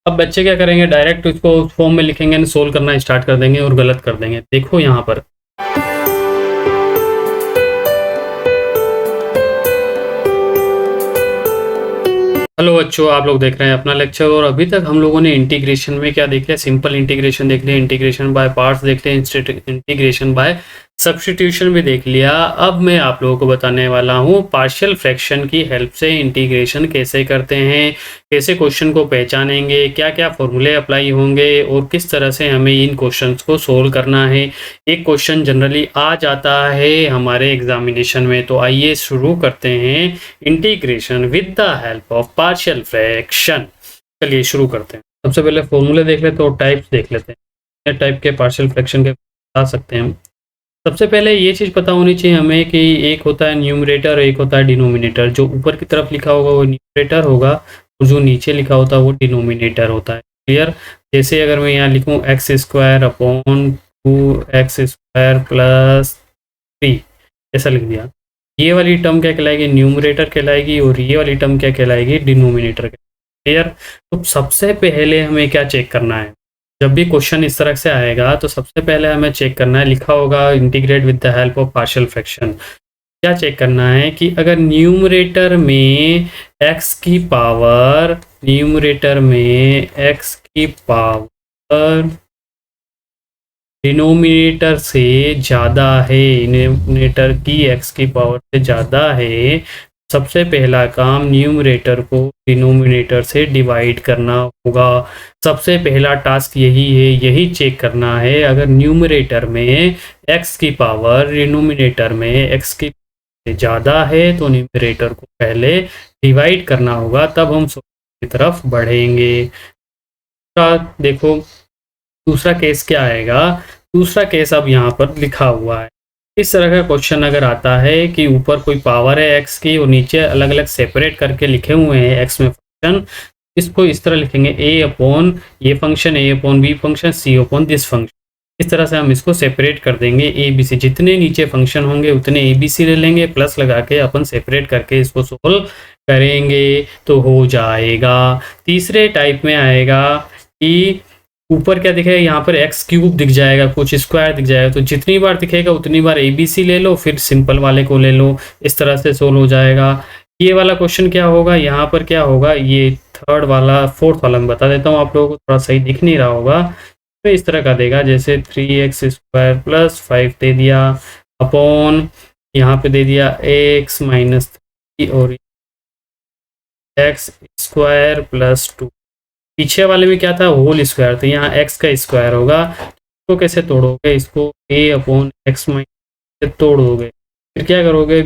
अब बच्चे क्या करेंगे, डायरेक्ट इसको फॉर्म में लिखेंगे एंड सोल्व करना स्टार्ट कर देंगे और गलत कर देंगे। देखो यहाँ पर हेलो बच्चों, आप लोग देख रहे हैं अपना लेक्चर। और अभी तक हम लोगों ने इंटीग्रेशन में क्या देख लिया, सिंपल इंटीग्रेशन देख लिया, इंटीग्रेशन बाय पार्ट्स देख लिया, इंटीग्रेशन बाय सब्स्टिट्यूशन भी देख लिया। अब मैं आप लोगों को बताने वाला हूँ पार्शियल फ्रैक्शन की हेल्प से इंटीग्रेशन कैसे करते हैं, कैसे क्वेश्चन को पहचानेंगे, क्या क्या फॉर्मूले अप्लाई होंगे और किस तरह से हमें इन क्वेश्चंस को सोल्व करना है। एक क्वेश्चन जनरली आ जाता है हमारे एग्जामिनेशन में, तो आइए शुरू करते हैं integration with the help of partial fraction. चलिए शुरू करते हैं। सबसे पहले फॉर्मूले देख लेते हैं और टाइप्स देख लेते हैं। टाइप के पार्शियल फ्रैक्शन के बता सकते हैं हम। सबसे पहले ये चीज़ पता होनी चाहिए हमें कि एक होता है न्यूमरेटर और एक होता है डिनोमिनेटर। जो ऊपर की तरफ लिखा होगा वो न्यूमरेटर होगा और जो नीचे लिखा होता है वो डिनोमिनेटर होता है। क्लियर? जैसे अगर मैं यहाँ लिखूँ x square upon 2x² plus 3, ऐसा लिख दिया। ये वाली टर्म क्या कहलाएगी, न्यूमरेटर कहलाएगी, और ये वाली टर्म क्या कहलाएगी, डिनोमिनेटर। क्लियर? तो सबसे पहले हमें क्या चेक करना है, जब भी क्वेश्चन इस तरह से आएगा तो सबसे पहले हमें चेक करना है, लिखा होगा integrate with the help of partial fraction. क्या चेक करना है कि अगर न्यूमरेटर में x की पावर, न्यूमरेटर में x की पावर डिनोमिनेटर से ज़्यादा है, डिनोमिनेटर की x की पावर से ज़्यादा है, सबसे पहला काम न्यूमरेटर को डिनोमिनेटर से डिवाइड करना होगा। सबसे पहला टास्क यही है, यही चेक करना है। अगर न्यूमरेटर में x की पावर डिनोमिनेटर में x की से ज़्यादा है तो न्यूमरेटर को पहले डिवाइड करना होगा, तब हम सॉल्यूशन की तरफ बढ़ेंगे। देखो दूसरा केस क्या आएगा। दूसरा केस अब यहाँ पर लिखा हुआ है। इस तरह का क्वेश्चन अगर आता है कि ऊपर कोई पावर है x की और नीचे अलग अलग सेपरेट करके लिखे हुए हैं x में फंक्शन, इसको इस तरह लिखेंगे a अपॉन ये function, a upon b function, c upon this function. इस तरह से हम इसको सेपरेट कर देंगे ए बी सी। जितने नीचे फंक्शन होंगे उतने ए बी सी ले लेंगे, प्लस लगा के अपन सेपरेट करके इसको सोल्व करेंगे तो हो जाएगा। तीसरे टाइप में आएगा कि ऊपर क्या दिखेगा, यहाँ पर एक्स क्यूब दिख जाएगा, कुछ स्क्वायर दिख जाएगा, तो जितनी बार दिखेगा उतनी बार ए बी सी ले लो, फिर सिंपल वाले को ले लो। इस तरह से सोल्व हो जाएगा। ये वाला क्वेश्चन क्या होगा, यहाँ पर क्या होगा, ये थर्ड वाला, फोर्थ वाला मैं बता देता हूँ आप लोगों को, थोड़ा सही दिख नहीं रहा होगा। तो इस तरह का देगा, जैसे 3x² प्लस 5 दे दिया अपॉन यहाँ पे दे दिया x माइनस 3 और x² प्लस 2। पीछे वाले में क्या था, होल स्क्वायर, तो यहाँ x का स्क्वायर होगा। तो कैसे तोड़ोगे इसको, a अपॉन x माइनस से तोड़ोगे, फिर क्या करोगे,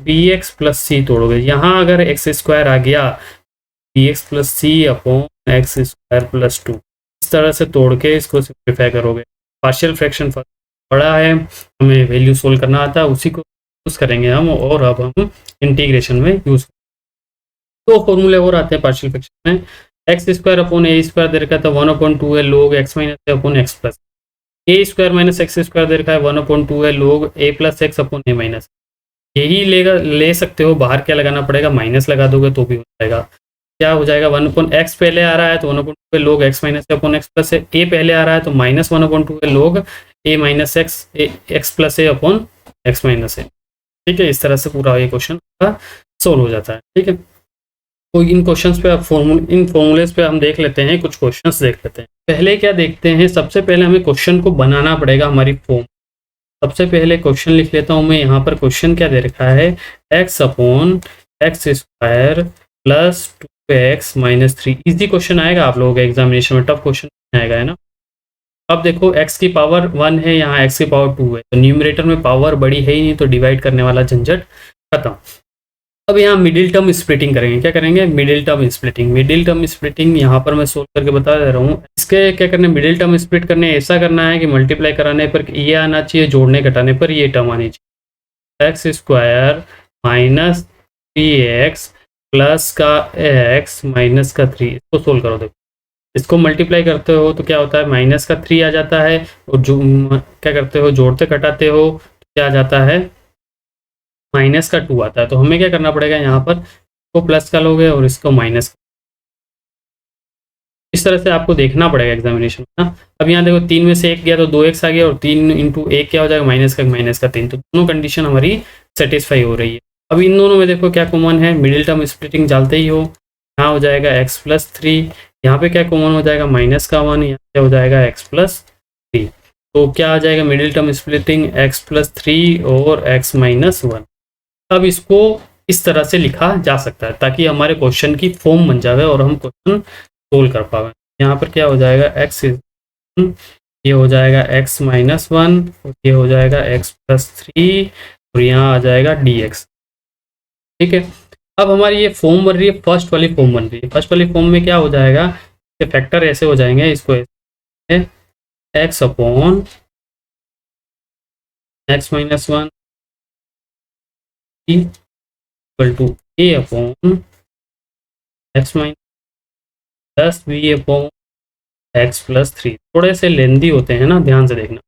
bx प्लस सी तोड़ोगे। यहाँ अगर x² आ गया, bx प्लस सी अपॉन x² प्लस 2, इस तरह से तोड़ के इसको सिंप्लीफाई करोगे। पार्शियल फ्रैक्शन बड़ा है, हमें वैल्यू सोल्व करना आता है, उसी को यूज़ करेंगे हम। और अब हम इंटीग्रेशन में यूज़, दो फॉर्मूले और आते हैं पार्शियल फ्रैक्शन में। x² अपॉन a² दे रखा है तो 1/2 है log x minus a upon x plus a² minus x² दे रखा है 1/2 है log a plus x upon a minus. यही ले सकते हो, बाहर क्या लगाना पड़ेगा, माइनस लगा दोगे तो भी हो जाएगा। क्या हो जाएगा, 1/x पहले आ रहा है तो 1/2 है log x minus a upon x plus a पहले आ रहा है तो माइनस 1/2 है log a minus x plus a upon x minus a। ठीक है, इस तरह से पूरा ये क्वेश्चन सोल्व हो जाता है। ठीक है, तो इन क्वेश्चंस पे इन फॉर्मूलेस पे हम देख लेते हैं, कुछ क्वेश्चंस देख लेते हैं। पहले क्या देखते हैं, सबसे पहले हमें क्वेश्चन को बनाना पड़ेगा हमारी फॉर्म। सबसे पहले क्वेश्चन लिख लेता हूं मैं। यहाँ पर क्वेश्चन क्या दे रखा है, x upon x² plus 2x minus 3। Easy question आएगा आप लोगों के एग्जामिनेशन में, टफ क्वेश्चन आएगा, है ना। अब देखो x की पावर 1 है, यहाँ x की पावर 2 है, तो न्यूमरेटर में पावर बड़ी है ही नहीं, तो डिवाइड करने वाला झंझट खत्म। अब यहाँ मिडिल टर्म स्प्लिटिंग करेंगे। क्या करेंगे, middle term splitting. Middle term splitting यहाँ पर मैं सोल्व करके बता दे रहा हूँ। इसके क्या करने, मिडिल टर्म स्प्लिट करने ऐसा करना है कि मल्टीप्लाई कराने पर ये आना चाहिए, जोड़ने घटाने पर ये टर्म आनी चाहिए। x² माइनस 3x प्लस का x माइनस का 3, इसको सोल्व करो। देखो इसको मल्टीप्लाई करते हो तो क्या होता है, माइनस का 3 आ जाता है, और जो क्या करते हो, जोड़ते घटाते हो तो क्या आ जाता है, माइनस का 2 आता है। तो हमें क्या करना पड़ेगा, यहाँ पर इसको प्लस का लोगे और इसको माइनस इस तरह से आपको देखना पड़ेगा एग्जामिनेशन में ना। अब यहाँ देखो 3 में से 1 गया तो 2x आ गया, और 3 इंटू 1 क्या हो जाएगा, -1 तो दोनों कंडीशन हमारी सेटिस्फाई हो रही है। अब इन दोनों में देखो क्या कॉमन है, मिडिल टर्म स्प्लिटिंग डालते ही हो, यहाँ हो जाएगा x+3, यहाँ पे क्या कॉमन हो जाएगा, -1, यहाँ क्या हो जाएगा x+3। तो क्या आ जाएगा मिडिल टर्म स्प्लिटिंग, x+3 और x-1। अब इसको इस तरह से लिखा जा सकता है ताकि हमारे क्वेश्चन की फॉर्म बन जाए और हम क्वेश्चन सोल्व कर पाए। यहाँ पर क्या हो जाएगा, x ये हो जाएगा x-1, और ये हो जाएगा x+3, और यहाँ आ जाएगा dx। ठीक है, अब हमारी ये फॉर्म बन रही है, फर्स्ट वाली फॉर्म बन रही है। फर्स्ट वाली फॉर्म में क्या हो जाएगा, फैक्टर ऐसे हो जाएंगे, इसको x upon x-1 equal to a upon x- plus b upon x+3। थोड़े से लेंदी होते हैं ना, ध्यान से देखना।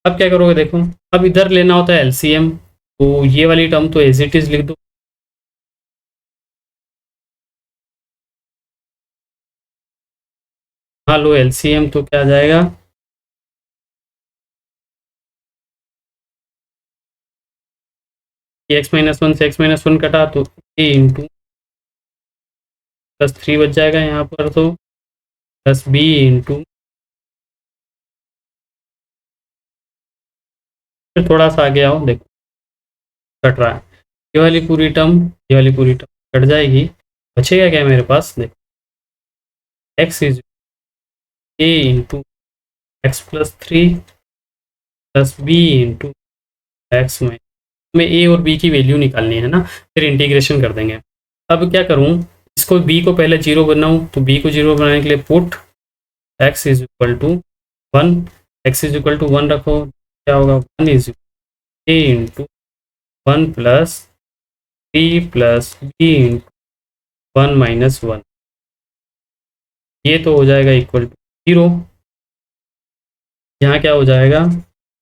अब क्या करोगे, देखो अब इधर लेना होता है एलसीएम, तो ये वाली टर्म तो एज इट इज लिख दो। हाँ लो एलसीएम, तो क्या आ जाएगा, x-1 से x-1 कटा तो a इंटू +3 बच जाएगा यहाँ पर, तो प्लस b इंटू, फिर थोड़ा सा आगे आओ, देखो कट रहा है, ये वाली पूरी टर्म कट जाएगी, बचेगा क्या मेरे पास, देखो x is a into x+3 plus b into x minus में a और b की वैल्यू निकालनी है ना, फिर इंटीग्रेशन कर देंगे। अब क्या करूँ, इसको b को पहले 0 बनाऊँ, तो b को 0 बनाने के लिए put x is equal to 1, x is equal to 1 रखो, क्या होगा, 1 is a into 1 plus 3 plus b into 1-1, ये तो हो जाएगा इक्वल टू 0। यहाँ क्या हो जाएगा,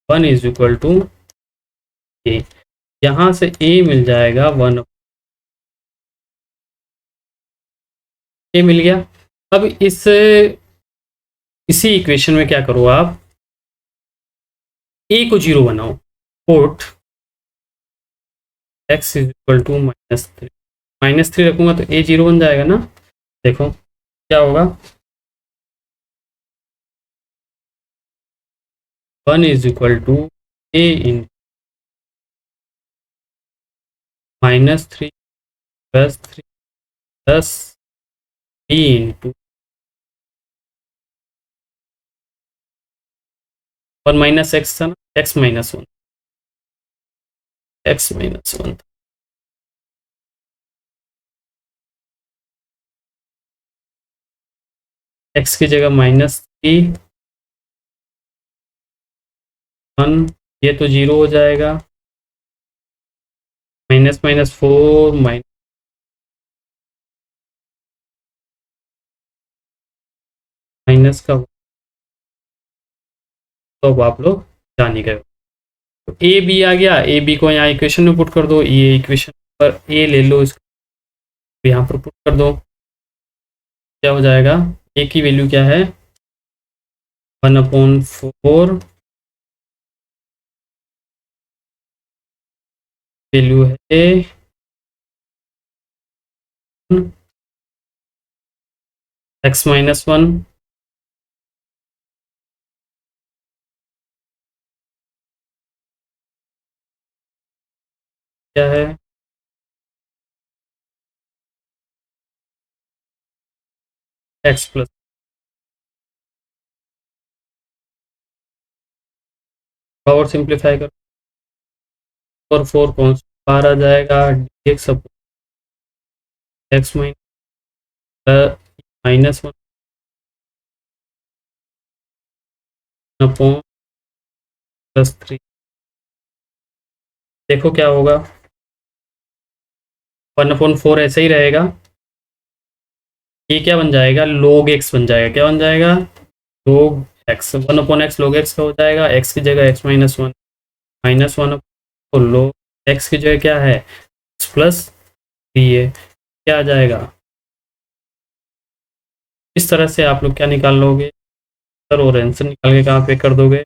1 इज इक्वल टू a, यहाँ से a मिल जाएगा 1, a मिल गया। अब इसी इक्वेशन में क्या करो आप, a को 0 बनाओ, put x is equal to -3, -3 रखूंगा तो a 0 बन जाएगा ना। देखो क्या होगा, 1 is equal to a in -3 plus 3 plus b into 1 minus x था ना, x-1, x-1, x की जगह -3 1, ये तो 0 हो जाएगा, -4 माइनस का, तो अब आप लोग जान ही गए। तो ए बी आ गया, ए बी को यहाँ इक्वेशन में पुट कर दो, ये इक्वेशन पर ए ले लो, इसको यहाँ पर पुट कर दो, क्या हो जाएगा, ए की वैल्यू क्या है, 1/4 वैल्यू है x-1, क्या है, x प्लस, पावर सिंप्लीफाई करो, और 4 कौन सा बाहर आ जाएगा, dx x -1 अपॉन +3। देखो क्या होगा, 1/4 ऐसे ही रहेगा, ये क्या बन जाएगा, log x बन जाएगा, क्या बन जाएगा, log x, 1/x log x का हो जाएगा, x की जगह x-1 -1, तो log x की जगह क्या है, x+3 है, क्या आ जाएगा, इस तरह से आप लोग क्या निकाल लोगे, सर, और आंसर निकाल के कहाँ पे कर दोगे।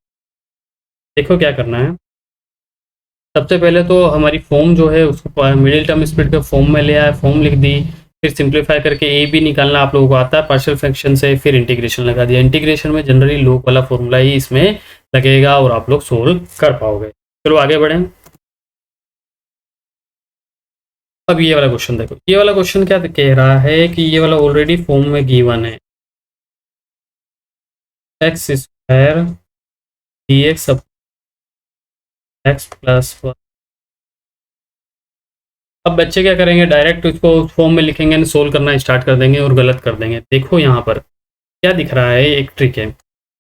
देखो क्या करना है, सबसे पहले तो हमारी फॉर्म जो है उसको मिडिल टर्म स्प्लिट के फॉर्म में ले आया, फॉर्म लिख दी, फिर सिंप्लीफाई करके ए भी निकालना आप लोगों को आता है पार्शियल फ्रैक्शन से, फिर इंटीग्रेशन लगा दिया। इंटीग्रेशन में जनरली लॉग वाला फॉर्मूला ही इसमें लगेगा और आप लोग सोल्व कर पाओगे। चलो आगे बढ़ें। अब ये वाला क्वेश्चन देखो, ये वाला क्वेश्चन क्या कह रहा है कि ये वाला ऑलरेडी फॉर्म में गिवन है, x square D x x plus one. अब बच्चे क्या करेंगे, डायरेक्ट इसको फॉर्म में लिखेंगे, सोल्व करना स्टार्ट कर देंगे और गलत कर देंगे। देखो यहाँ पर क्या दिख रहा है, एक ट्रिक है,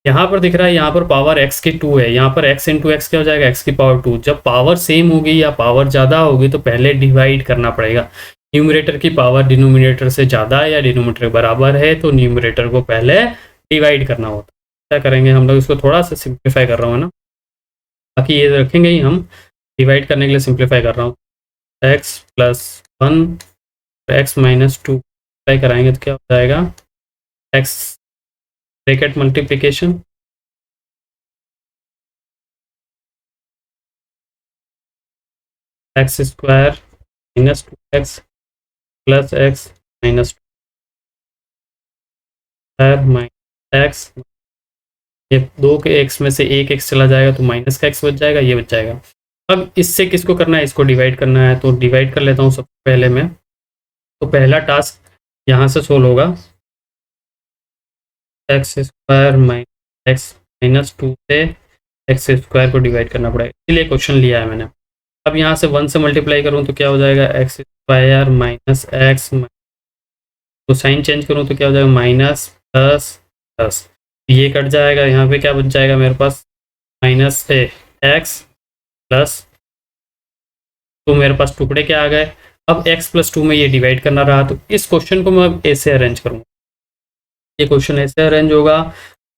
यहाँ पर दिख रहा है, यहाँ पर पावर x की 2 है, यहाँ पर x इंटू एक्स क्या हो जाएगा, x की पावर 2। जब पावर सेम होगी या पावर ज़्यादा होगी तो पहले डिवाइड करना पड़ेगा। न्यूमरेटर की पावर डिनोमिनेटर से ज़्यादा है या डिनोमिनेटर बराबर है तो न्यूमरेटर को पहले डिवाइड करना होता है। क्या करेंगे हम लोग, इसको थोड़ा सा सिंप्लीफाई कर रहा हूँ ना, बाकी ये रखेंगे ही हम, डिवाइड करने के लिए सिंप्लीफाई कर रहा हूँ। x plus one X minus to apply कराएंगे तो क्या हो जाएगा, x bracket multiplication x square minus two X plus x minus to minus x, ये दो के एक्स में से एक एक्स चला जाएगा तो माइनस का एक्स बच जाएगा, ये बच जाएगा। अब इससे किसको करना है, इसको डिवाइड करना है, तो डिवाइड कर लेता हूँ सबसे पहले मैं। तो पहला टास्क यहाँ से सोल्व होगा, x square minus x minus to से एक्स स्क्वायर को डिवाइड करना पड़ेगा, इसलिए क्वेश्चन लिया है मैंने। अब यहाँ से वन से मल्टीप्लाई करूँ तो क्या हो जाएगा, एक्स स्क्वायर माइनस एक्स, तो साइन चेंज करूँ तो क्या हो जाएगा, माइनस प्लस प्लस, ये कट जाएगा, यहाँ पे क्या बच जाएगा मेरे पास, माइनस एक्स प्लस, तो मेरे पास टुकड़े क्या आ गए। अब x प्लस टू में ये डिवाइड करना रहा, तो इस क्वेश्चन को मैं अब ऐसे अरेंज करूँगा, ये क्वेश्चन ऐसे अरेंज होगा,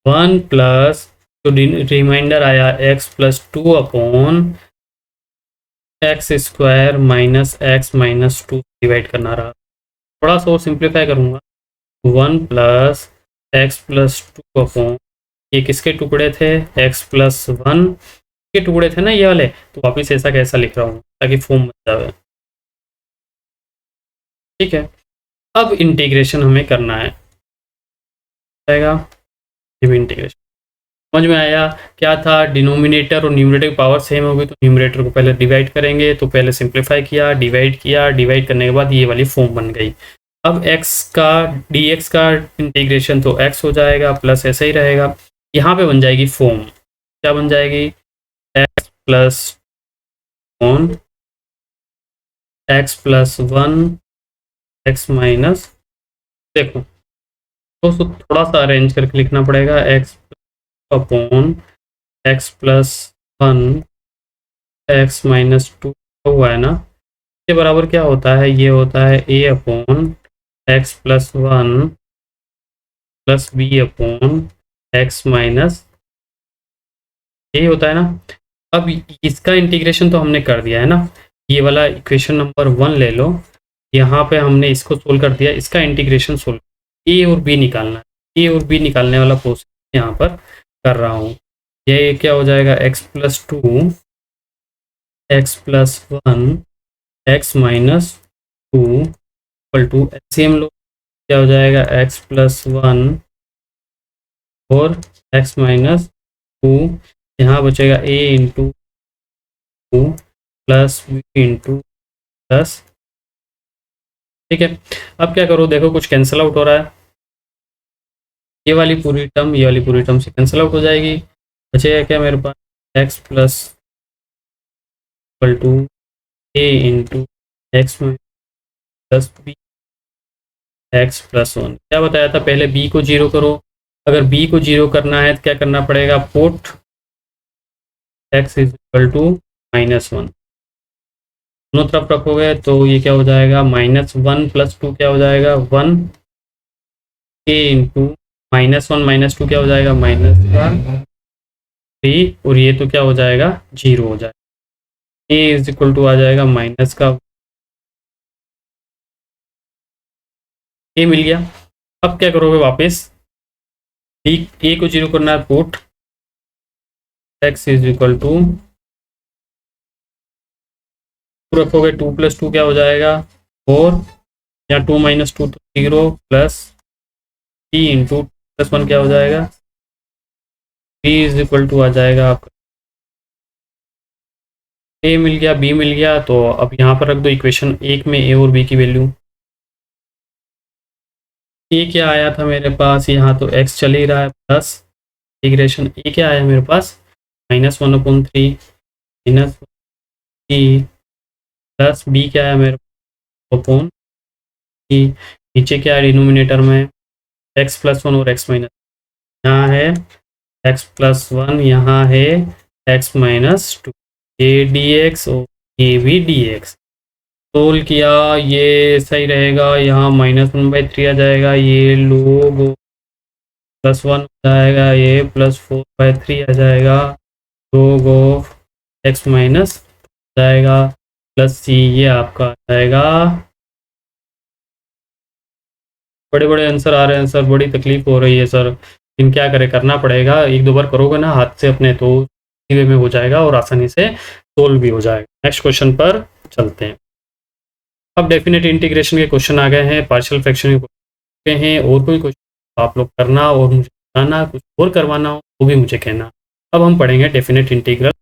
वन प्लस जो रिमाइंडर आया x plus two upon x square minus x minus to divide करना रहा। थोड़ा सा और सिंप्लीफाई करूँगा, one plus x plus two upon, ये किसके टुकड़े थे, एक्स प्लस वन के टुकड़े थे ना ये वाले, तो वापिस ऐसा कैसा लिख रहा हूँ ताकि फॉर्म बन जाए। ठीक है, अब इंटीग्रेशन हमें करना है, आएगा ये भी इंटीग्रेशन समझ में आया। क्या था, डिनोमिनेटर और न्यूमरेटर की पावर सेम होगी तो न्यूमरेटर को पहले डिवाइड करेंगे, तो पहले सिंप्लीफाई किया, डिवाइड करने के बाद ये वाली फॉर्म बन गई। अब x का dx का इंटीग्रेशन तो x हो जाएगा प्लस ऐसे ही रहेगा, यहाँ पे बन जाएगी फॉर्म, क्या बन जाएगी, x plus one x plus one X minus, देखो तो थोड़ा सा अरेंज करके लिखना पड़ेगा, x upon x plus one X minus to हुआ है ना, के बराबर क्या होता है, ये होता है a upon x plus one plus b upon x minus, यही होता है ना। अब इसका इंटीग्रेशन तो हमने कर दिया है ना, ये वाला इक्वेशन नंबर वन ले लो, यहाँ पे हमने इसको सोल्व कर दिया, इसका इंटीग्रेशन सोल्व, ए और बी निकालना है, ए और बी निकालने वाला प्रोसेस यहाँ पर कर रहा हूँ। ये क्या हो जाएगा, X plus two X plus one X minus two equal to LCM लो, क्या हो जाएगा, एक्स प्लस वन और एक्स माइनस टू, यहाँ बचेगा A into two plus B into plus. ठीक है, अब क्या करो, देखो कुछ कैंसिल आउट हो रहा है, ये वाली पूरी टर्म ये वाली पूरी टर्म से कैंसिल आउट हो जाएगी, बचेगा क्या मेरे पास, X plus equal to A into X plus B X plus one. क्या बताया था, पहले बी को जीरो करो, अगर बी को जीरो करना है तो क्या करना पड़ेगा, put x is equal to minus one, दोनों तरफ रखोगे तो ये क्या हो जाएगा, माइनस वन प्लस टू क्या हो जाएगा, वन ए इंटू माइनस टू क्या हो जाएगा, माइनस का थ्री, और ये तो क्या हो जाएगा, जीरो हो जाएगा, ए इज इक्वल टू आ जाएगा माइनस का, ए मिल गया। अब क्या करोगे वापस डी ए को जीरो करना है, put x is equal to रखोगे 2 + 2 क्या हो जाएगा 4, या 2 - 2 तो 0 प्लस बी इंटू +1 क्या हो जाएगा 3 इज इक्वल टू आ जाएगा आपका ए मिल गया बी मिल गया। तो अब यहाँ पर रख दो इक्वेशन एक में ए और बी की वैल्यू। ए क्या आया था मेरे पास, यहाँ तो एक्स चल ही रहा है प्लस इंटीग्रेशन ए क्या आया मेरे पास -1/3 -3 प्लस बी क्या आया मेरे पास अपॉन ई। नीचे क्या है डिनोमिनेटर में x+1 और x माइनस, यहाँ है x+1, यहाँ है x-2, ए डी एक्स और ए भी डी एक्स। सोल्व किया ये सही रहेगा, यहाँ -1/3 आ जाएगा, ये लोग +1 हो जाएगा, ये +4/3 आ जाएगा, लोग ऑफ x माइनस जाएगा प्लस सी, ये आपका आ जाएगा। बड़े बड़े आंसर आ रहे हैं सर, बड़ी तकलीफ हो रही है सर, इन क्या करें, करना पड़ेगा, एक दो बार करोगे ना हाथ से अपने तो धीरे में हो जाएगा और आसानी से सोल्व भी हो जाएगा। नेक्स्ट क्वेश्चन पर चलते हैं। अब डेफिनेट इंटीग्रेशन के क्वेश्चन आ गए हैं, पार्शियल फ्रैक्शन के क्वेश्चन हैं, और कोई क्वेश्चन आप लोग करना और मुझे बताना, कुछ और करवाना हो वो भी मुझे कहना। अब हम पढ़ेंगे डेफिनेट इंटीग्रल।